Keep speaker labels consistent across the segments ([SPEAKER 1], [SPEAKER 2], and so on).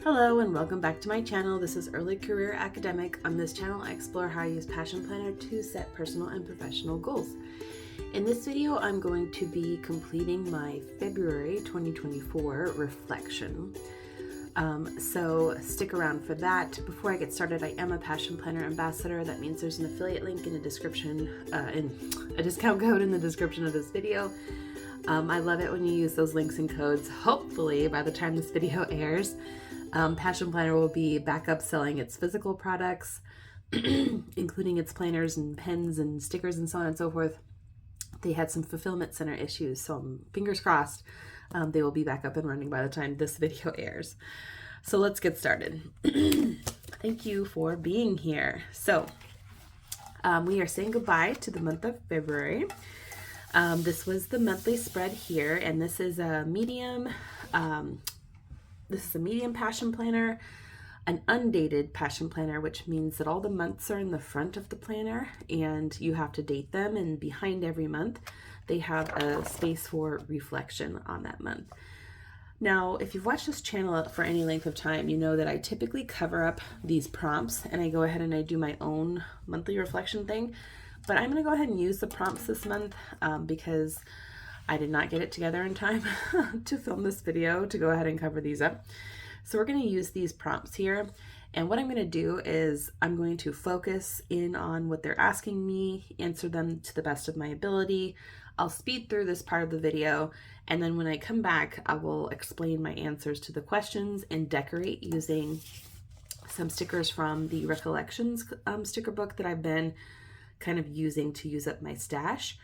[SPEAKER 1] Hello and welcome back to my channel. This is Early Career Academic. On this channel, I explore how I use Passion Planner to set personal and professional goals. In this video, I'm going to be completing my February 2024 reflection. So stick around for that. Before I get started, I am a Passion Planner ambassador. That means there's an affiliate link in the description, in a discount code in the description of this video. I love it when you use those links and codes. Hopefully by the time this video airs, Passion Planner will be back up selling its physical products, including its planners and pens and stickers and so on and so forth. They had some fulfillment center issues, so fingers crossed they will be back up and running by the time this video airs. So let's get started. Thank you for being here. So we are saying goodbye to the month of February. This was the monthly spread here, and this is a medium. This is a medium Passion Planner, an undated Passion Planner, which means that all the months are in the front of the planner and you have to date them, and behind every month they have a space for reflection on that month. Now, if you've watched this channel for any length of time, you know that I typically cover up these prompts and I go ahead and I do my own monthly reflection thing, but I'm going to go ahead and use the prompts this month because I did not get it together in time to film this video to go ahead and cover these up. So we're going to use these prompts here. And what I'm going to do is I'm going to focus in on what they're asking me, answer them to the best of my ability. I'll speed through this part of the video. And then when I come back, I will explain my answers to the questions and decorate using some stickers from the Recollections sticker book that I've been kind of using to use up my stash.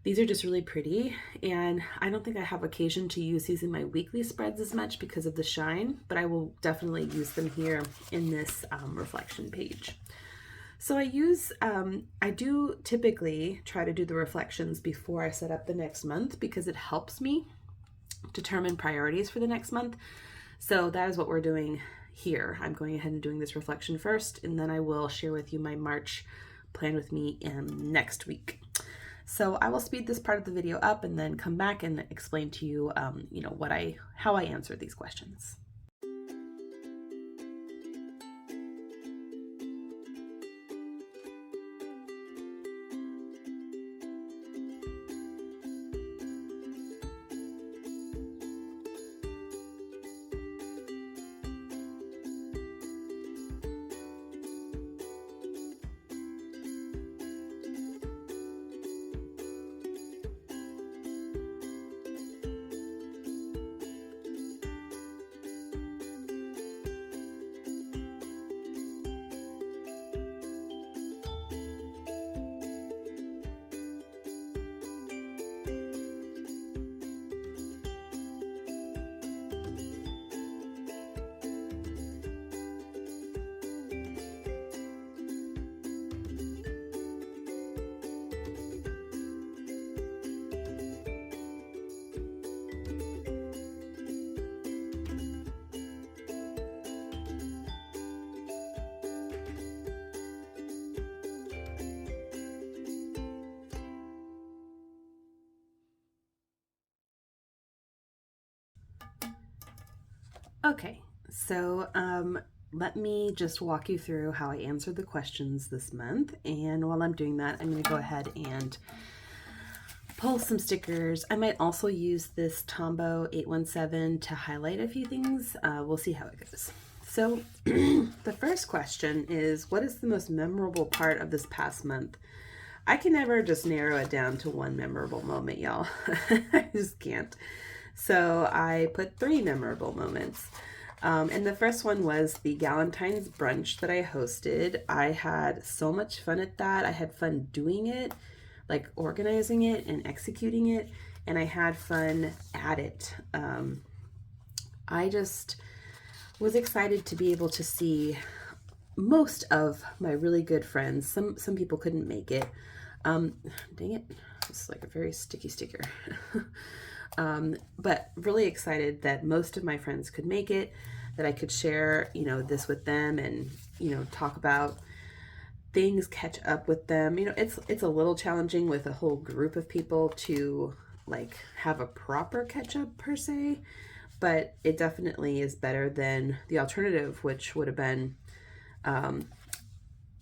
[SPEAKER 1] These are just really pretty, and I don't think I have occasion to use these in my weekly spreads as much because of the shine, but I will definitely use them here in this reflection page. So I do typically try to do the reflections before I set up the next month because it helps me determine priorities for the next month. So that is what we're doing here. I'm going ahead and doing this reflection first, and then I will share with you my March plan with me next week. So I will speed this part of the video up and then come back and explain to you, how I answer these questions. Okay, so let me just walk you through how I answered the questions this month. And while I'm doing that, I'm going to go ahead and pull some stickers. I might also use this Tombow 817 to highlight a few things. We'll see how it goes. So the first question is, what is the most memorable part of this past month? I can never just narrow it down to one memorable moment, y'all. I just can't. So I put 3 memorable moments. And the first one was the Galentine's brunch that I hosted. I had so much fun at that. I had fun doing it, like organizing it and executing it, and I had fun at it. I just was excited to be able to see most of my really good friends. Some people couldn't make it. Dang it, it's like a very sticky sticker. But really excited that most of my friends could make it, that I could share, this with them and, talk about things, catch up with them. It's a little challenging with a whole group of people to like have a proper catch up per se, but it definitely is better than the alternative, which would have been,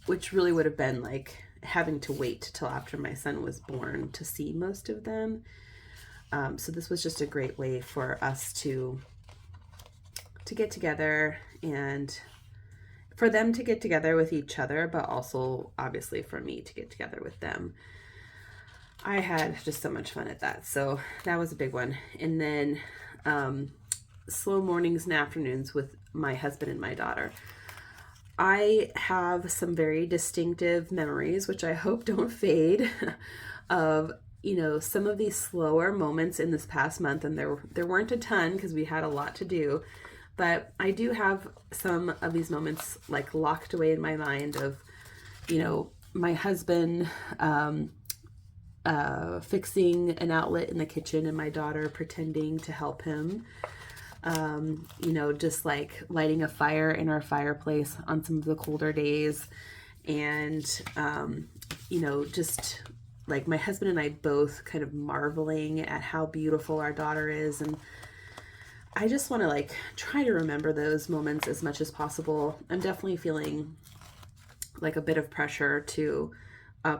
[SPEAKER 1] which really would have been like having to wait till after my son was born to see most of them. So this was just a great way for us to get together, and for them to get together with each other, but also obviously for me to get together with them. I had just so much fun at that. So that was a big one. And then slow mornings and afternoons with my husband and my daughter. I have some very distinctive memories, which I hope don't fade, of, you know, some of these slower moments in this past month. And there weren't a ton because we had a lot to do, but I do have some of these moments like locked away in my mind of, you know, my husband fixing an outlet in the kitchen and my daughter pretending to help him. You know, just like lighting a fire in our fireplace on some of the colder days. And, you know, just like my husband and I both kind of marveling at how beautiful our daughter is. And I just want to like try to remember those moments as much as possible. I'm definitely feeling like a bit of pressure to,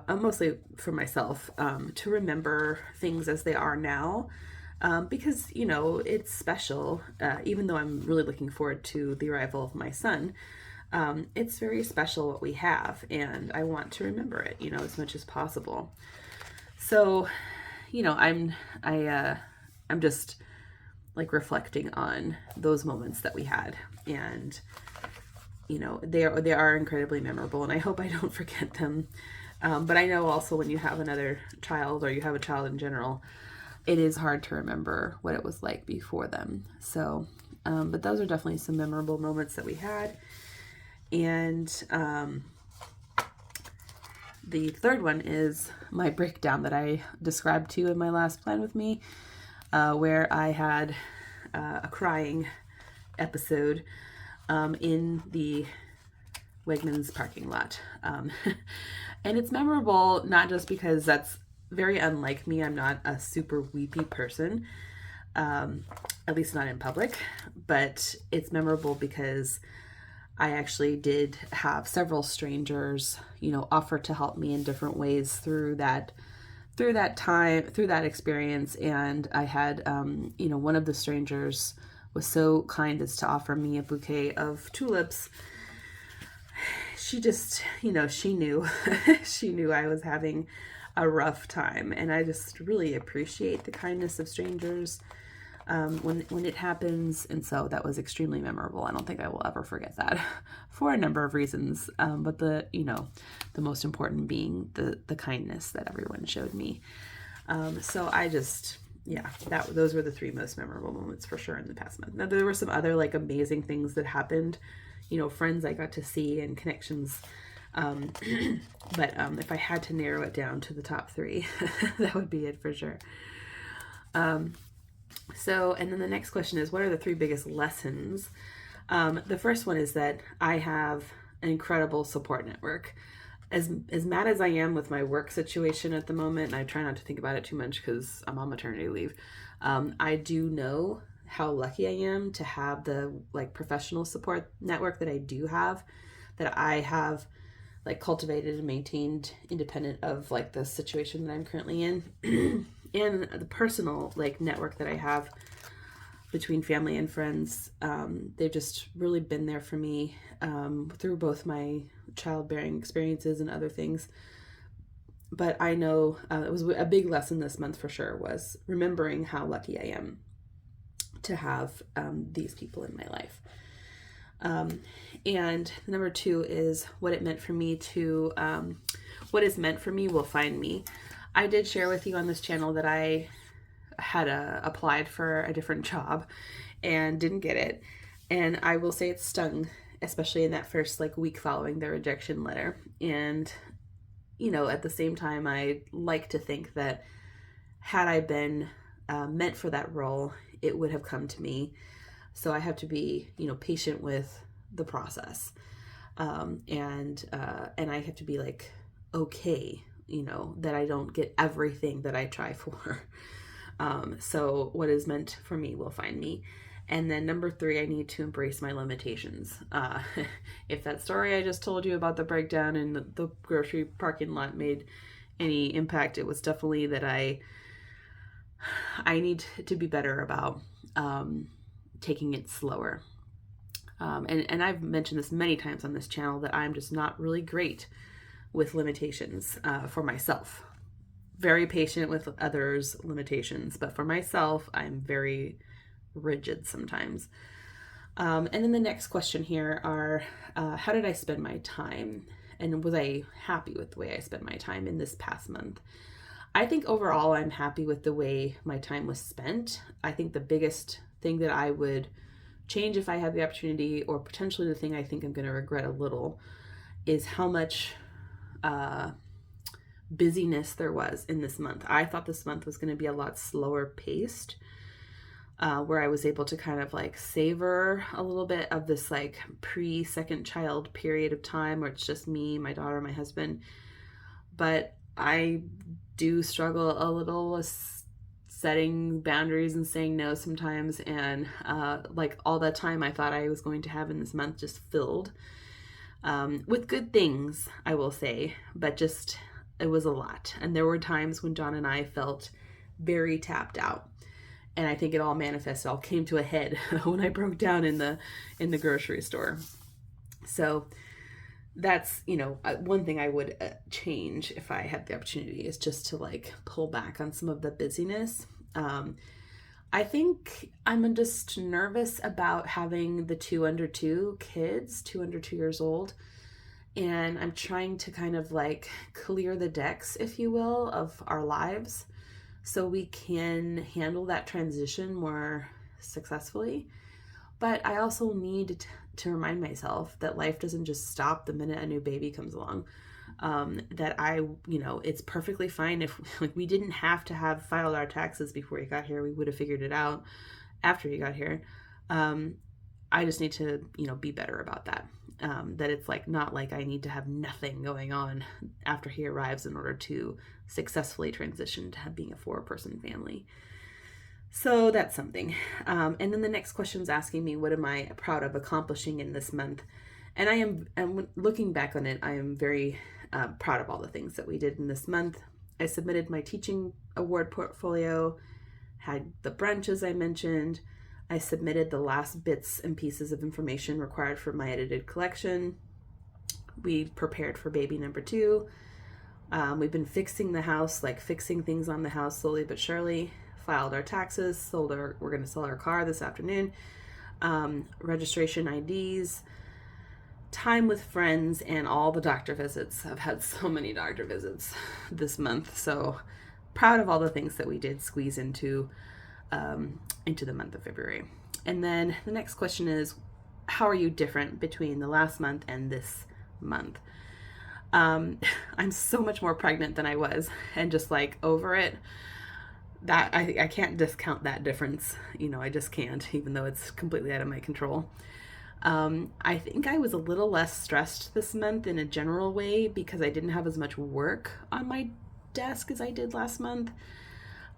[SPEAKER 1] mostly for myself, to remember things as they are now. Because, you know, it's special, even though I'm really looking forward to the arrival of my son. It's very special what we have, and I want to remember it, you know, as much as possible. So, you know, I'm just like reflecting on those moments that we had, and, you know, they are incredibly memorable, and I hope I don't forget them. But I know also when you have another child, or you have a child in general, it is hard to remember what it was like before them. So, but those are definitely some memorable moments that we had. And the third one is my breakdown that I described to you in my last Plan With Me, where I had a crying episode in the Wegmans parking lot. And it's memorable not just because that's very unlike me. I'm not a super weepy person, at least not in public, but it's memorable because I actually did have several strangers, you know, offer to help me in different ways through that time, through that experience. And I had, you know, one of the strangers was so kind as to offer me a bouquet of tulips. She just, you know, she knew, she knew I was having a rough time, and I just really appreciate the kindness of strangers when it happens. And so that was extremely memorable. I don't think I will ever forget that for a number of reasons, but the most important being the kindness that everyone showed me. So I just, yeah, those were the three most memorable moments for sure in the past month. Now there were some other like amazing things that happened, you know, friends I got to see and connections. But if I had to narrow it down to the top three, that would be it for sure. So, and then the next question is, what are the three biggest lessons? The first one is that I have an incredible support network. As mad as I am with my work situation at the moment, and I try not to think about it too much because I'm on maternity leave, I do know how lucky I am to have the like professional support network that I do have, that I have like cultivated and maintained independent of like the situation that I'm currently in. And the personal like network that I have between family and friends, they've just really been there for me through both my childbearing experiences and other things. But I know it was a big lesson this month for sure, was remembering how lucky I am to have these people in my life. And number two is what it meant for me to, what is meant for me will find me. I did share with you on this channel that I had applied for a different job and didn't get it. And I will say it stung, especially in that first like week following the rejection letter. And, you know, at the same time, I like to think that had I been meant for that role, it would have come to me. So I have to be, you know, patient with the process. And I have to be like, okay, you know, that I don't get everything that I try for. So what is meant for me will find me. And then number 3, I need to embrace my limitations. If that story I just told you about the breakdown in the grocery parking lot made any impact, it was definitely that I need to be better about taking it slower. And I've mentioned this many times on this channel that I'm just not really great with limitations for myself. Very patient with others' limitations, but for myself, I'm very rigid sometimes. And then the next question here are, how did I spend my time? And was I happy with the way I spent my time in this past month? I think overall I'm happy with the way my time was spent. I think the biggest thing that I would change if I had the opportunity, or potentially the thing I think I'm going to regret a little, is how much busyness there was in this month. I thought this month was going to be a lot slower paced, where I was able to kind of like savor a little bit of this like pre-second child period of time where it's just me, my daughter, my husband. But I do struggle a little with setting boundaries and saying no sometimes, and like all that time I thought I was going to have in this month just filled with good things, I will say, but just it was a lot. And there were times when John and I felt very tapped out, and I think it all manifested, all came to a head when I broke down in the grocery store. So that's, one thing I would change if I had the opportunity, is just to like pull back on some of the busyness. I think I'm just nervous about having the 2 under 2 kids, 2 under 2 years old. And I'm trying to kind of like clear the decks, if you will, of our lives so we can handle that transition more successfully. But I also need to remind myself that life doesn't just stop the minute a new baby comes along. That it's perfectly fine if we didn't have to have filed our taxes before he got here. We would have figured it out after he got here. I just need to, be better about that. That it's like not like I need to have nothing going on after he arrives in order to successfully transition to being a 4-person family. So that's something. And then the next question is asking me, what am I proud of accomplishing in this month? And and looking back on it, I am very proud of all the things that we did in this month. I submitted my teaching award portfolio, had the brunch as I mentioned. I submitted the last bits and pieces of information required for my edited collection. We prepared for baby number 2. We've been fixing the house, like fixing things on the house slowly but surely. Filed our taxes, we're going to sell our car this afternoon. Registration IDs, time with friends, and all the doctor visits. I've had so many doctor visits this month. So proud of all the things that we did squeeze into the month of February. And then the next question is, how are you different between the last month and this month? I'm so much more pregnant than I was, and just like over it. That I can't discount that difference. I just can't, even though it's completely out of my control. I think I was a little less stressed this month in a general way because I didn't have as much work on my desk as I did last month.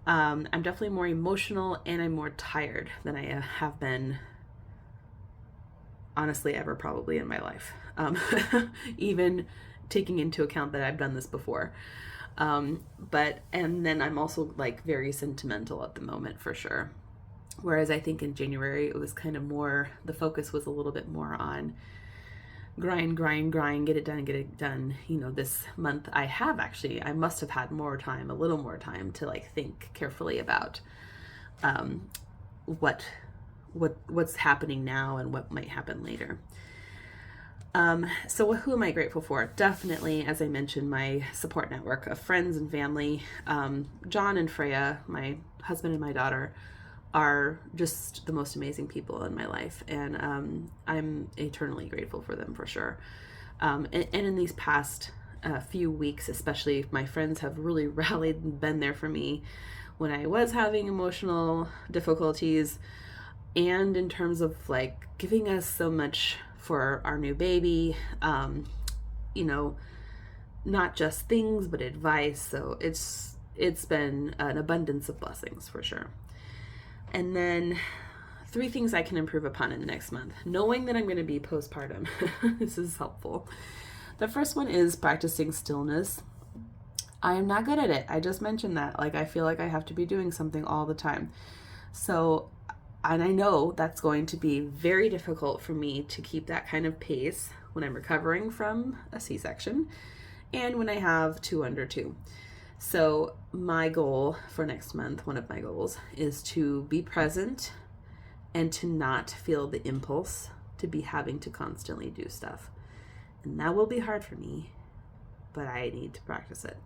[SPEAKER 1] I'm definitely more emotional, and I'm more tired than I have been, honestly, ever probably in my life. Even taking into account that I've done this before. And then I'm also like very sentimental at the moment for sure. Whereas I think in January, it was kind of more, the focus was a little bit more on grind, get it done. This month I must have had a little more time to like think carefully about, what's happening now and what might happen later. So who am I grateful for? Definitely, as I mentioned, my support network of friends and family. John and Freya, my husband and my daughter, are just the most amazing people in my life. And I'm eternally grateful for them for sure. And in these past few weeks, especially, my friends have really rallied and been there for me when I was having emotional difficulties, and in terms of like giving us so much for our new baby, not just things, but advice. So it's been an abundance of blessings for sure. And then 3 things I can improve upon in the next month, knowing that I'm going to be postpartum. This is helpful. The first one is practicing stillness. I am not good at it. I just mentioned that. Like, I feel like I have to be doing something all the time. So, and I know that's going to be very difficult for me to keep that kind of pace when I'm recovering from a C-section and when I have 2 under 2. So my goal for next month, one of my goals, is to be present and to not feel the impulse to be having to constantly do stuff. And that will be hard for me, but I need to practice it.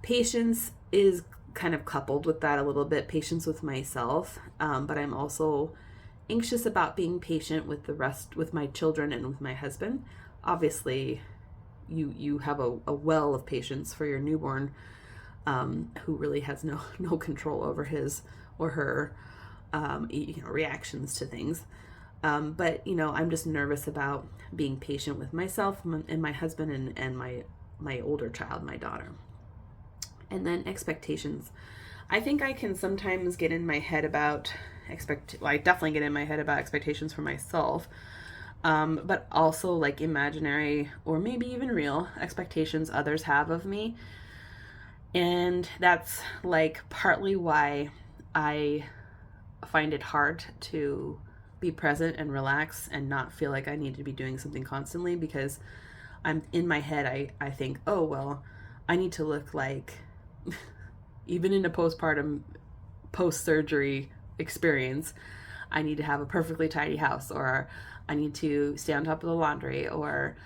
[SPEAKER 1] Patience is kind of coupled with that a little bit, patience with myself, but I'm also anxious about being patient with with my children and with my husband. Obviously, you have a well of patience for your newborn, who really has no control over his or her reactions to things. But I'm just nervous about being patient with myself and my husband and my older child, my daughter. And then expectations. I think I can sometimes get in my head about I definitely get in my head about expectations for myself, but also like imaginary or maybe even real expectations others have of me. And that's like partly why I find it hard to be present and relax and not feel like I need to be doing something constantly, because I'm in my head, I think, oh, well, I need to look like, even in a postpartum, post-surgery experience, I need to have a perfectly tidy house, or I need to stay on top of the laundry, or,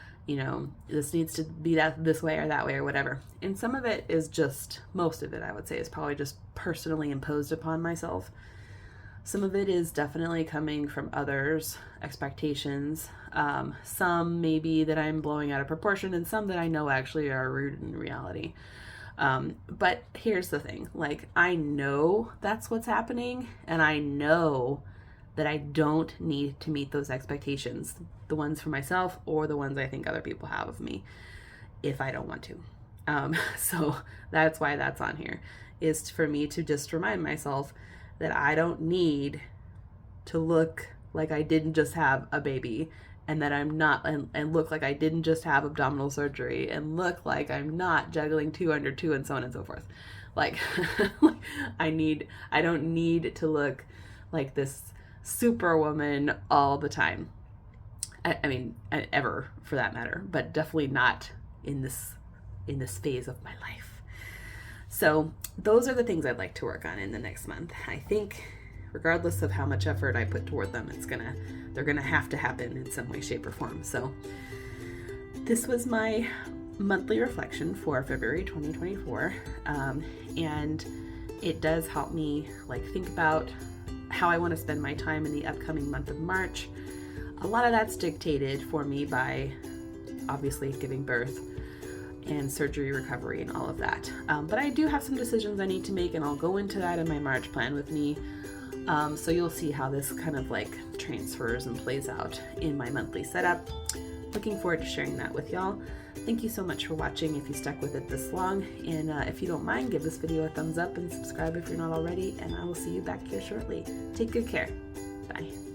[SPEAKER 1] this needs to be this way or that way or whatever. And some of it is just, most of it, I would say, is probably just personally imposed upon myself. Some of it is definitely coming from others' expectations. Some maybe that I'm blowing out of proportion, and some that I know actually are rooted in reality. But here's the thing, like, I know that's what's happening, and I know that I don't need to meet those expectations, the ones for myself or the ones I think other people have of me, if I don't want to. So that's why that's on here, is for me to just remind myself that I don't need to look like I didn't just have a baby, and that I'm not, and look like I didn't just have abdominal surgery, and look like I'm not juggling 2 under 2 and so on and so forth. Like, I don't need to look like this superwoman all the time. I mean, ever for that matter, but definitely not in this phase of my life. So those are the things I'd like to work on in the next month. I think regardless of how much effort I put toward them, they're gonna have to happen in some way, shape, or form. So this was my monthly reflection for February 2024, and it does help me think about how I want to spend my time in the upcoming month of March. A lot of that's dictated for me by obviously giving birth and surgery recovery and all of that. But I do have some decisions I need to make, and I'll go into that in my March plan with me. So you'll see how this kind of transfers and plays out in my monthly setup. Looking forward to sharing that with y'all. Thank you so much for watching if you stuck with it this long. And if you don't mind, give this video a thumbs up and subscribe if you're not already. And I will see you back here shortly. Take good care. Bye.